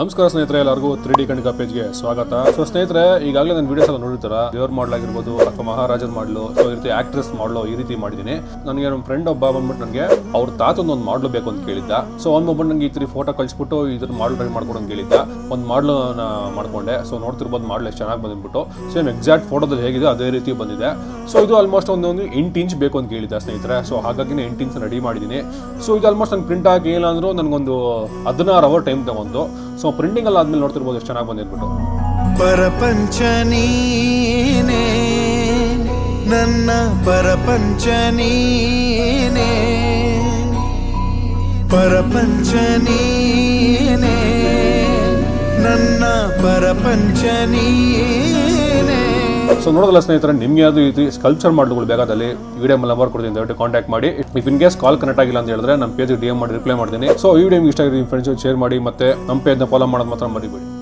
ನಮಸ್ಕಾರ ಸ್ನೇಹಿತರೆ, ಎಲ್ಲರಿಗೂ 3D ಕಣಿಕ ಪೇಜ್ಗೆ ಸ್ವಾಗತ. ಸೊ ಸ್ನೇಹಿತರೆ, ಈಗಾಗಲೇ ನನ್ನ ವಿಡಿಯೋಸ್ ಎಲ್ಲ ನೋಡಿರ್ತಾರ, ದೇವ್ರ ಮಾಡಲ್ ಆಗಿರ್ಬೋದು ಅಥವಾ ಮಹಾರಾಜನ್ ಮಾಡಲು, ಸೊ ಈ ರೀತಿ ಆಕ್ಟ್ರೆಸ್ ಮಾಡಲು ಈ ರೀತಿ ಮಾಡಿದ್ದೀನಿ. ನನಗೆ ನಮ್ಮ ಫ್ರೆಂಡ್ ಒಬ್ಬ ಬಂದ್ಬಿಟ್ಟು ನನಗೆ ಅವ್ರ ತಾತಂದು ಒಂದು ಮಾಡಲು ಬೇಕು ಅಂತ ಕೇಳಿದ್ದ. ಸೊ ಅವ್ನು ಬಂದ್ಬಿಟ್ಟು ನನಗೆ ಈ ತರ ಫೋಟೋ ಕಳಿಸ್ಬಿಟ್ಟು ಇದ್ರ ಮಾಡಲ್ ಟ್ರೈ ಮಾಡ್ಕೊಡೋದು ಕೇಳಿದ್ದ. ಒಂದು ಮಾಡಲು ಮಾಡ್ಕೊಂಡೆ. ಸೊ ನೋಡ್ತಿರ್ಬೋದು ಮಾಡಲ್ ಎಷ್ಟು ಚೆನ್ನಾಗಿ ಬಂದ್ಬಿಟ್ಟು ಸೇಮ್ ಎಕ್ಸಾಕ್ಟ್ ಫೋಟೋದಲ್ಲಿ ಹೇಗಿದೆ ಅದೇ ರೀತಿ ಬಂದಿದೆ. ಸೊ ಇದು ಆಲ್ಮೋಸ್ಟ್ ಒಂದು 8 ಇಂಚ್ ಬೇಕು ಅಂತ ಕೇಳಿದ್ದ ಸ್ನೇಹಿತರೆ. ಸೊ ಹಾಗಾಗಿ 8 ಇಂಚ್ ರೆಡಿ ಮಾಡಿದ್ದೀನಿ. ಸೊ ಇದು ಆಲ್ಮೋಸ್ಟ್ ನಂಗೆ ಪ್ರಿಂಟ್ ಆಗಿ ಇಲ್ಲ ಅಂದ್ರೂ ನನಗೊಂದು 16 ಅವರ್ ಟೈಮ್ ತಗೊಂಡು. ಸೊ ಪ್ರಿಂಟಿಂಗ್ ಎಲ್ಲ ಆದ್ಮೇಲೆ ನೋಡ್ತಿರ್ಬೋದು ಎಷ್ಟು ಚೆನ್ನಾಗಿ ಬಂದಿರ್ಬಿಟ್ಟು. ಪರಪಂಚ ನೀನೇ ನನ್ನ ಪರಪಂಚ ನೀನೇ, ಪರಪಂಚ ನೀನೇ ನನ್ನ ಪರಪಂಚ ನೀನೇ. ಸೊ ನೋಡೋದಲ್ಲ ಸ್ನೇಹಿತರೆ, ನಿಮ್ಗೆ ಯಾವ್ದು ರೀತಿ ಸ್ಕಲ್ಪ್ಚರ್ ಮಾಡಲು ಬೇಕಾದಲ್ಲಿ ವಿಡಿಯೋ ಮೇಲೆ ನಂಬರ್ ಕೊಡ್ತೀನಿ, ದಯವಿಟ್ಟು ಕಾಂಟ್ಯಾಕ್ಟ್ ಮಾಡಿ. If in case call connect ಆಗಿಲ್ಲ ಅಂತ ಹೇಳಿದ್ರೆ ನಮ್ಮ ಪೇಜ್ DM ಮಾಡಿ ರಿಪ್ಲೈ ಮಾಡ್ತೀನಿ. ಸೊ ಈ ವಿಡಿಯೋ ಇಷ್ಟ ಆಗಿದೆ, ಫ್ರೆಂಡ್ಸ್ ಶೇರ್ ಮಾಡಿ, ಮತ್ತೆ ನಮ್ಮ ಪೇಜ್ನ ಫಾಲೋ ಮಾಡೋದು ಮಾತ್ರ ಮರಿಬೇಡಿ.